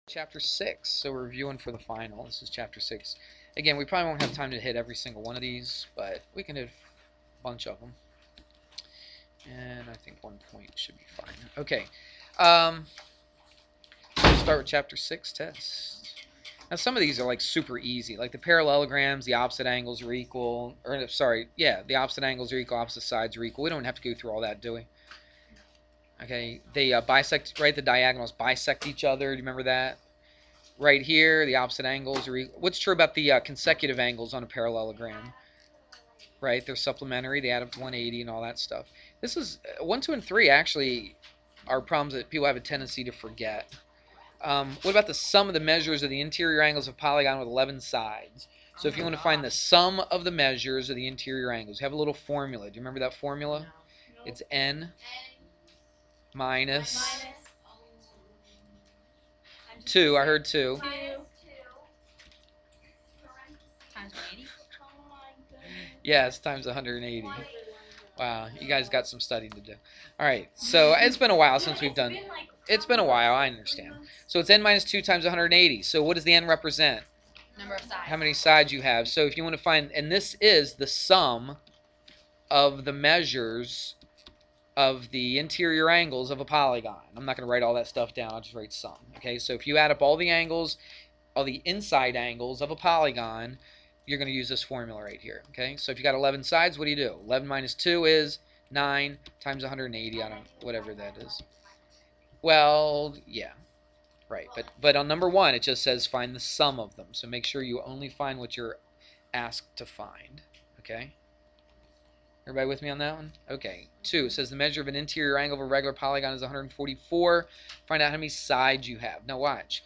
Chapter 6. So we're reviewing for the final. This is Chapter 6. Again, we probably won't have time to hit every single one of these, but we can hit a bunch of them. And I think 1 point should be fine. Okay. Let's start with Chapter 6 test. Now some of these are like super easy. Like the parallelograms, the opposite angles are equal. Or sorry, yeah, the opposite angles are equal, opposite sides are equal. We don't have to go through all that, do we? Okay, they bisect, right? The diagonals bisect each other. Do you remember that? Right here, the opposite angles are equal. What's true about the consecutive angles on a parallelogram? Right, they're supplementary. They add up to 180 and all that stuff. This is 1, 2, and 3 actually are problems that people have a tendency to forget. What about the sum of the measures of the interior angles of a polygon with 11 sides? So if you want to find the sum of the measures of the interior angles, you have a little formula. Do you remember that formula? It's n minus 2. I heard 2. Times 180? Yes, times 180. Wow, you guys got some studying to do. All right, so it's been a while since we've done. It's been a while, I understand. So it's n minus 2 times 180. So what does the n represent? Number of sides. How many sides you have. So if you want to find, and this is the sum of the measures of the interior angles of a polygon. I'm not going to write all that stuff down. I'll just write sum. Okay, so if you add up all the angles, all the inside angles of a polygon, you're going to use this formula right here. Okay, so if you got 11 sides, what do you do? 11 minus 2 is 9 times 180. I don't, whatever that is. Well, yeah, right. But on number 1, it just says find the sum of them. So make sure you only find what you're asked to find. Okay. Everybody with me on that one? Okay. 2, it says the measure of an interior angle of a regular polygon is 144. Find out how many sides you have. Now watch.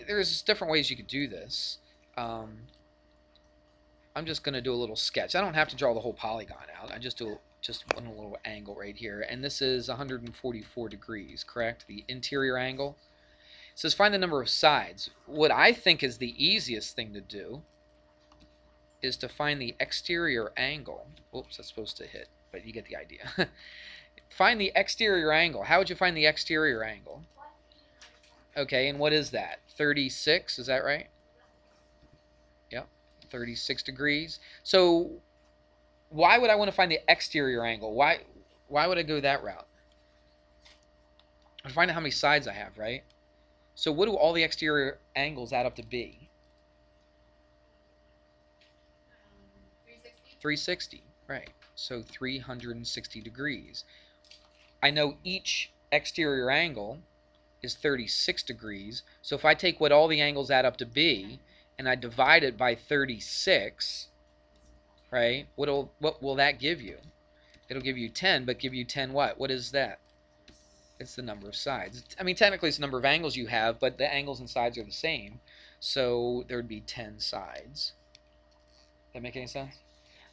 There's different ways you could do this. I'm just going to do a little sketch. I don't have to draw the whole polygon out. I just do just one little angle right here. And this is 144 degrees, correct? The interior angle. It says find the number of sides. What I think is the easiest thing to do is to find the exterior angle. Oops, that's supposed to hit, but you get the idea. Find the exterior angle. How would you find the exterior angle? Okay, and what is that? 36, is that right? Yep, 36 degrees. So why would I want to find the exterior angle? Why would I go that route? I find out how many sides I have, right? So what do all the exterior angles add up to be? 360, right. So 360 degrees. I know each exterior angle is 36 degrees. So if I take what all the angles add up to be and I divide it by 36, right, what will that give you? It'll give you 10, but give you 10 what? What is that? It's the number of sides. I mean, technically it's the number of angles you have, but the angles and sides are the same. So there would be 10 sides. That make any sense?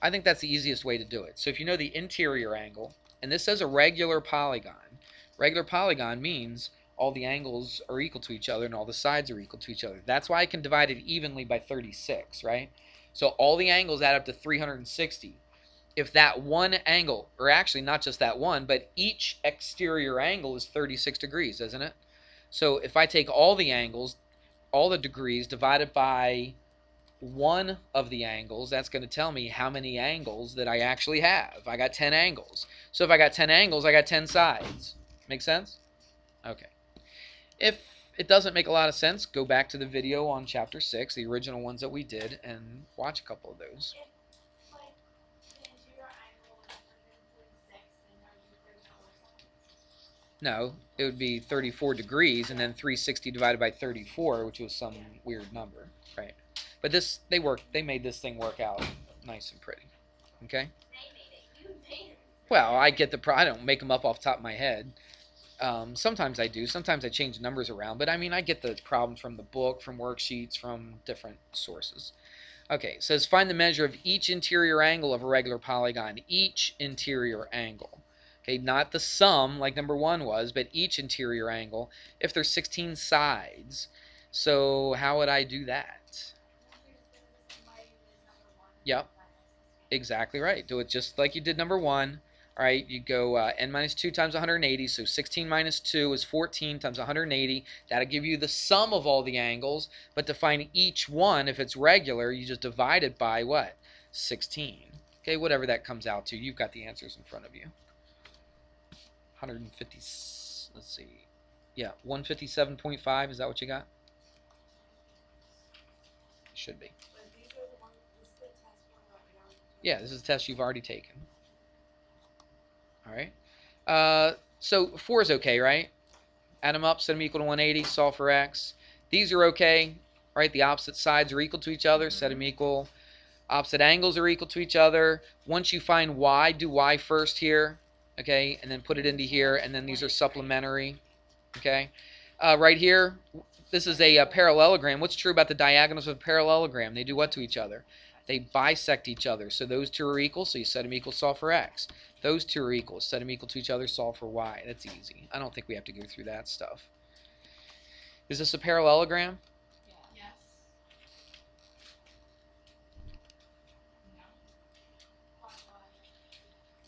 I think that's the easiest way to do it. So if you know the interior angle, and this says a regular polygon. Regular polygon means all the angles are equal to each other and all the sides are equal to each other. That's why I can divide it evenly by 36, right? So all the angles add up to 360. If that one angle, or actually not just that one, but each exterior angle is 36 degrees, isn't it? So if I take all the angles, all the degrees, divided by one of the angles, that's going to tell me how many angles that I actually have. I got 10 angles. So if I got 10 angles, I got 10 sides. Make sense? Okay. If it doesn't make a lot of sense, go back to the video on Chapter 6, the original ones that we did, and watch a couple of those. No, it would be 34 degrees and then 360 divided by 34, which was some weird number, right? But this, they made this thing work out nice and pretty. Okay? Well, I get I don't make them up off the top of my head. Sometimes I do. Sometimes I change the numbers around. But I mean, I get the problems from the book, from worksheets, from different sources. Okay, it says find the measure of each interior angle of a regular polygon. Each interior angle. Okay, not the sum like number 1 was, but each interior angle if there's 16 sides. So how would I do that? Yep, exactly right. Do it just like you did number 1. All right, you go n minus 2 times 180, so 16 minus 2 is 14 times 180. That'll give you the sum of all the angles, but to find each one, if it's regular, you just divide it by what? 16. Okay, whatever that comes out to. You've got the answers in front of you. 150, let's see. Yeah, 157.5, is that what you got? Should be. Yeah, this is a test you've already taken. All right. So 4 is okay, right? Add them up, set them equal to 180, solve for x. These are okay, right? The opposite sides are equal to each other, set them equal. Opposite angles are equal to each other. Once you find y, do y first here, okay? And then put it into here, and then these are supplementary, okay? Right here, this is a parallelogram. What's true about the diagonals of a parallelogram? They do what to each other? They bisect each other. So those two are equal, so you set them equal, solve for x. Those two are equal, set them equal to each other, solve for y. That's easy. I don't think we have to go through that stuff. Is this a parallelogram? Yes.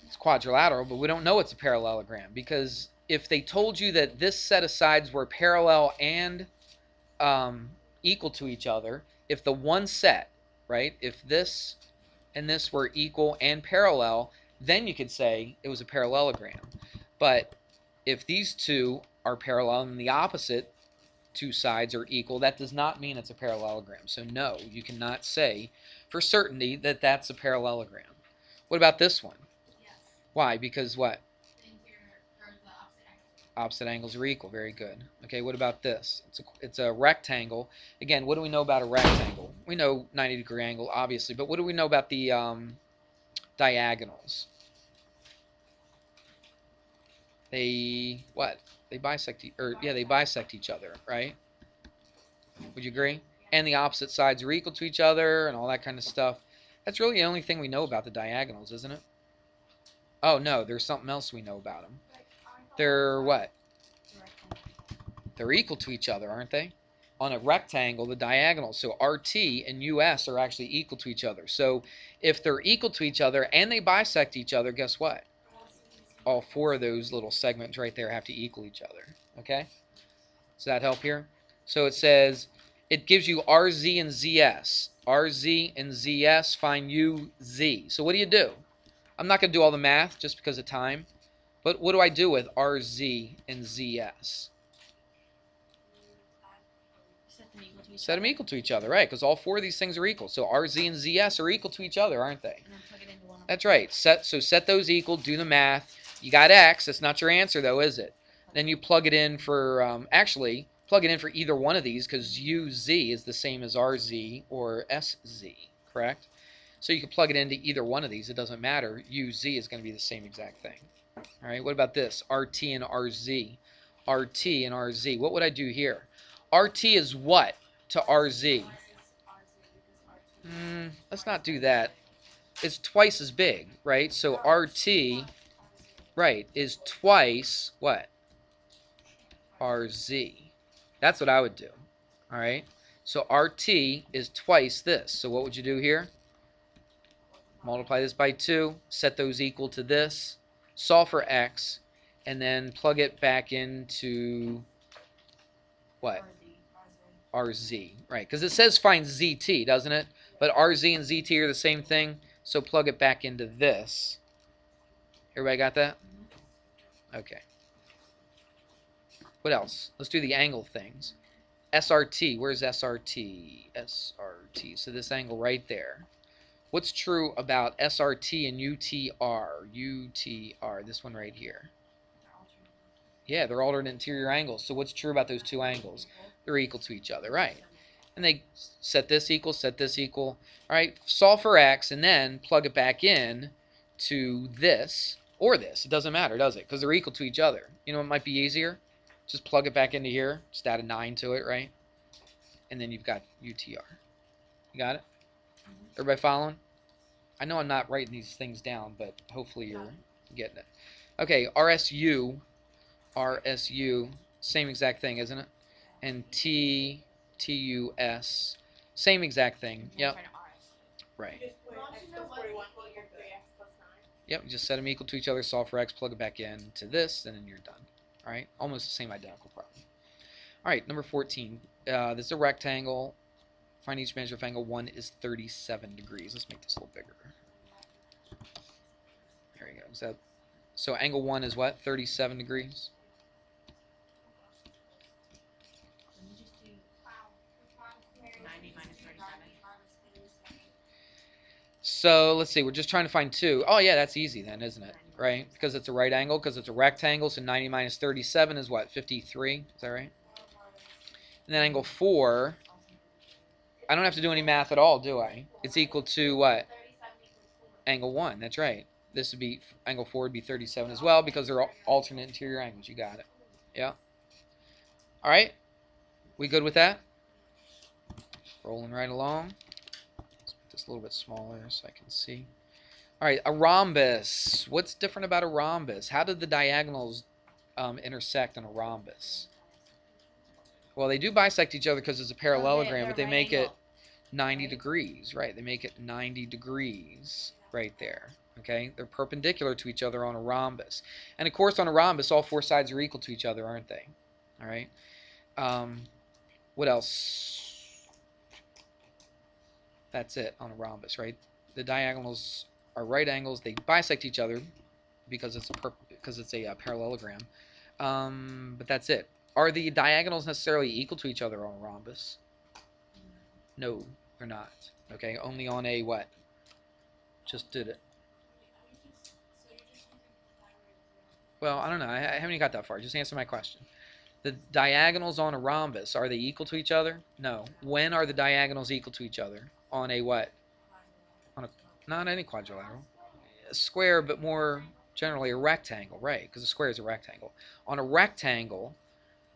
It's quadrilateral, but we don't know it's a parallelogram because if they told you that this set of sides were parallel and equal to each other, if the one set, right, if this and this were equal and parallel, then you could say it was a parallelogram. But if these two are parallel and the opposite two sides are equal, that does not mean it's a parallelogram. So no, you cannot say for certainty that that's a parallelogram. What about this one? Yes. Why? Because what? The interior or the opposite angle. Opposite angles are equal. Very good. Okay, what about this? It's a rectangle. Again, what do we know about a rectangle? We know 90-degree angle, obviously, but what do we know about the diagonals? They what? They bisect they bisect each other, right? Would you agree? And the opposite sides are equal to each other and all that kind of stuff. That's really the only thing we know about the diagonals, isn't it? Oh no, there's something else we know about them. They're what? They're equal to each other, aren't they? On a rectangle, the diagonals, so RT and US are actually equal to each other. So if they're equal to each other and they bisect each other, guess what? All 4 of those little segments right there have to equal each other. Okay? Does that help here? So it says, it gives you RZ and ZS. RZ and ZS, find UZ. So what do? I'm not going to do all the math just because of time. But what do I do with RZ and ZS? Set them equal to each other, right? Because all 4 of these things are equal. So RZ and ZS are equal to each other, aren't they? And then plug it into one of That's right. Set those equal, do the math. You got X. That's not your answer, though, is it? Then you plug it in for, actually, plug it in for either one of these because UZ is the same as RZ or SZ, correct? So you can plug it into either one of these. It doesn't matter. UZ is going to be the same exact thing. All right, what about this? RT and RZ. RT and RZ. What would I do here? RT is what to RZ? Let's not do that. It's twice as big, right? So RT, right, is twice what? RZ. That's what I would do. All right? So RT is twice this. So what would you do here? Multiply this by 2, set those equal to this, solve for x, and then plug it back into what? RZ. Right, because it says find ZT, doesn't it? But RZ and ZT are the same thing, so plug it back into this. Everybody got that? Okay. What else? Let's do the angle things. SRT. Where's SRT? SRT. So this angle right there. What's true about SRT and UTR? UTR. This one right here. Yeah, they're alternate interior angles. So what's true about those two angles? They're equal to each other, right? And they set this equal, set this equal. All right, solve for x and then plug it back in to this or this. It doesn't matter, does it? Because they're equal to each other. You know what might be easier? Just plug it back into here. Just add a 9 to it, right? And then you've got UTR. You got it? Everybody following? I know I'm not writing these things down, but hopefully you're getting it. Okay, RSU, same exact thing, isn't it? And TUS, same exact thing. Yep. Right. Yep, you just set them equal to each other, solve for x, plug it back in to this, and then you're done. All right, almost the same identical problem. All right, number 14. This is a rectangle. Find each measure of angle 1 is 37 degrees. Let's make this a little bigger. There you go. So angle 1 is what? 37 degrees? So let's see, we're just trying to find 2. Oh yeah, that's easy then, isn't it? Right? Because it's a right angle, because it's a rectangle, so 90 minus 37 is what? 53? Is that right? And then angle 4, I don't have to do any math at all, do I? It's equal to what? Angle 1, that's right. This would be, angle 4 would be 37 as well, because they're alternate interior angles. You got it. Yeah. All right. We good with that? Rolling right along. Let's make this a little bit smaller so I can see. All right, a rhombus. What's different about a rhombus? How did the diagonals intersect in a rhombus? Well, they do bisect each other because it's a parallelogram, but they make it 90 degrees, right? They make it 90 degrees right there, okay? They're perpendicular to each other on a rhombus. And, of course, on a rhombus, all 4 sides are equal to each other, aren't they? All right? What else? That's it on a rhombus, right? The diagonals are right angles. They bisect each other because it's a parallelogram. But that's it. Are the diagonals necessarily equal to each other on a rhombus? No, they're not. Okay, only on a what? Just did it. Well, I don't know. I haven't even got that far. Just answer my question. The diagonals on a rhombus, are they equal to each other? No. When are the diagonals equal to each other? On a what? On a, not any quadrilateral. A square, but more generally a rectangle, right? Because a square is a rectangle. On a rectangle,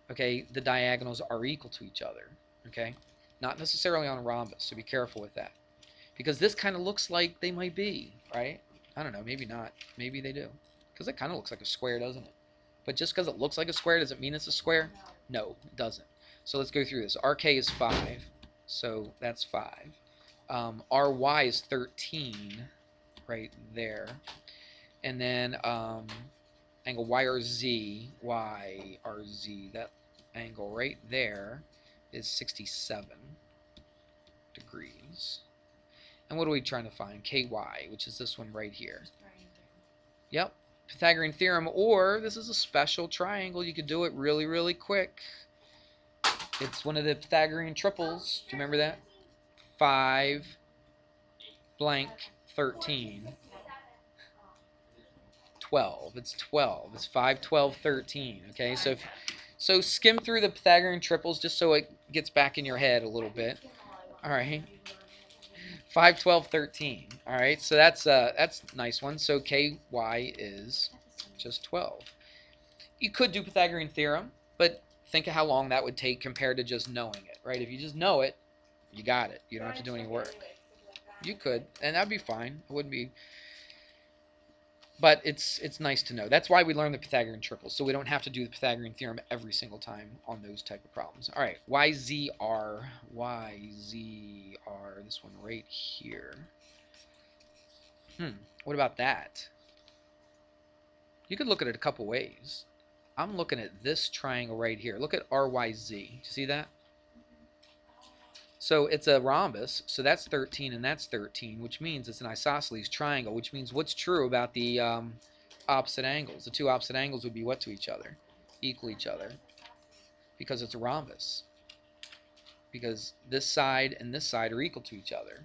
okay, the diagonals are equal to each other, okay? Not necessarily on a rhombus, so be careful with that. Because this kind of looks like they might be, right? I don't know, maybe not. Maybe they do. Because it kind of looks like a square, doesn't it? But just because it looks like a square, does it mean it's a square? No, it doesn't. So let's go through this. RK is 5, so that's 5. RY is 13, right there. And then angle YRZ, that angle right there is 67 degrees. And what are we trying to find? KY, which is this one right here. Yep. Pythagorean Theorem, or this is a special triangle. You could do it really, really quick. It's one of the Pythagorean triples. Do you remember that? 5 blank 13 12. It's 12. It's 5, 12, 13. Okay, so skim through the Pythagorean triples just so it gets back in your head a little bit. All right. 5, 12, 13. All right, so that's a nice one. So KY is just 12. You could do Pythagorean Theorem, but think of how long that would take compared to just knowing it, right? If you just know it, you got it. You don't have to do any work. You could, and that'd be fine. It wouldn't be, but it's nice to know. That's why we learn the Pythagorean triples, so we don't have to do the Pythagorean Theorem every single time on those type of problems. All right, YZR, this one right here. What about that? You could look at it a couple ways. I'm looking at this triangle right here. Look at RYZ. Do you see that? So it's a rhombus, so that's 13 and that's 13, which means it's an isosceles triangle, which means what's true about the opposite angles? The two opposite angles would be what to each other? Equal each other. Because it's a rhombus. Because this side and this side are equal to each other,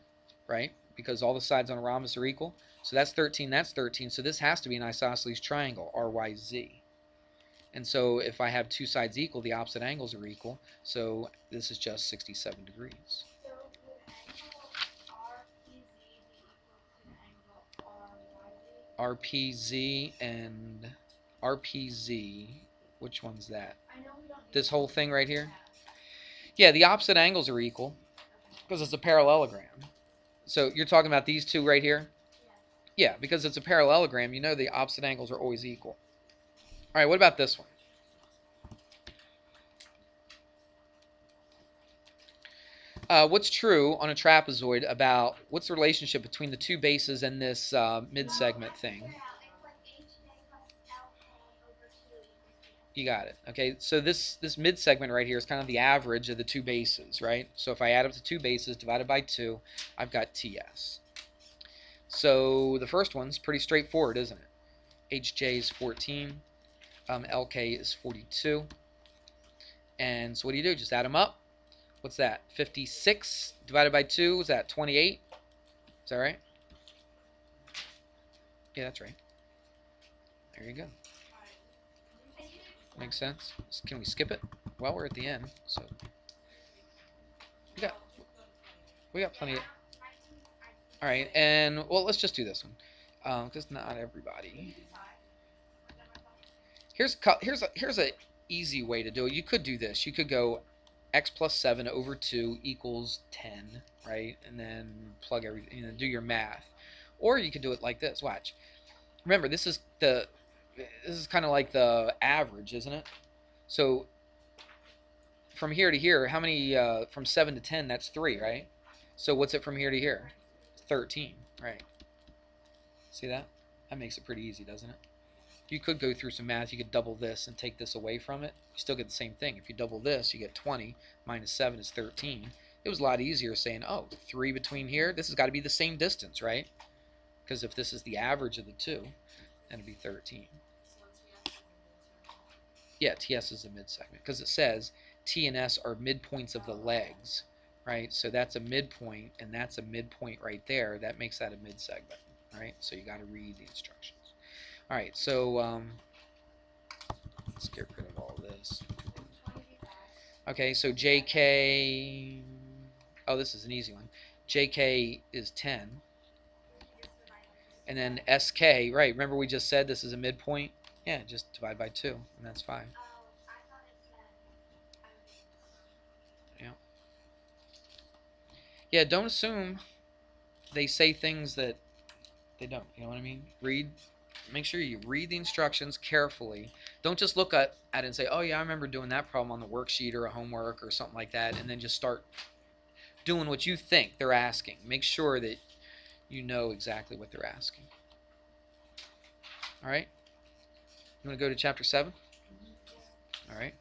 right? Because all the sides on a rhombus are equal. So that's 13, so this has to be an isosceles triangle, RYZ. And so if I have two sides equal, the opposite angles are equal. So this is just 67 degrees. So would angle RPZ be equal to the angle RYZ? RPZ and RPZ, which one's that? I know we don't need This whole thing right here? Yeah, the opposite angles are equal because it's a parallelogram. So you're talking about these two right here? Yeah, because it's a parallelogram, you know the opposite angles are always equal. All right, what about this one? What's true on a trapezoid about what's the relationship between the two bases and this mid-segment thing? You got it. Okay, so this mid-segment right here is kind of the average of the two bases, right? So if I add up the two bases divided by 2, I've got TS. So the first one's pretty straightforward, isn't it? HJ is 14, LK is 42. And so what do? Just add them up. What's that? 56 divided by 2, is that 28? Is that right? Yeah, that's right. There you go. Makes sense. Can we skip it? Well, we're at the end, so we got plenty of... All right, and well, let's just do this one, because not everybody. Here's a easy way to do it. You could do this. You could go x plus 7 over 2 equals 10, right? And then plug everything, do your math. Or you could do it like this. Watch. Remember, this is kind of like the average, isn't it? So from here to here, how many, from 7 to 10, that's 3, right? So what's it from here to here? 13, right? See that? That makes it pretty easy, doesn't it? You could go through some math. You could double this and take this away from it. You still get the same thing. If you double this, you get 20 minus 7 is 13. It was a lot easier saying, oh, 3 between here. This has got to be the same distance, right? Because if this is the average of the two, then it'd be 13. Yeah, TS is a mid-segment because it says T and S are midpoints of the legs, right? So that's a midpoint, and that's a midpoint right there. That makes that a mid-segment, right? So you got to read the instructions. All right, so let's get rid of all this. Okay, so JK, oh, this is an easy one. JK is 10. And then SK, right, remember we just said this is a midpoint? Yeah, just divide by 2, and that's 5. Yeah. Yeah, don't assume they say things that they don't, you know what I mean? Make sure you read the instructions carefully. Don't just look at it and say, oh yeah, I remember doing that problem on the worksheet or a homework or something like that, and then just start doing what you think they're asking. Make sure that you know exactly what they're asking. All right? You want to go to chapter 7? All right.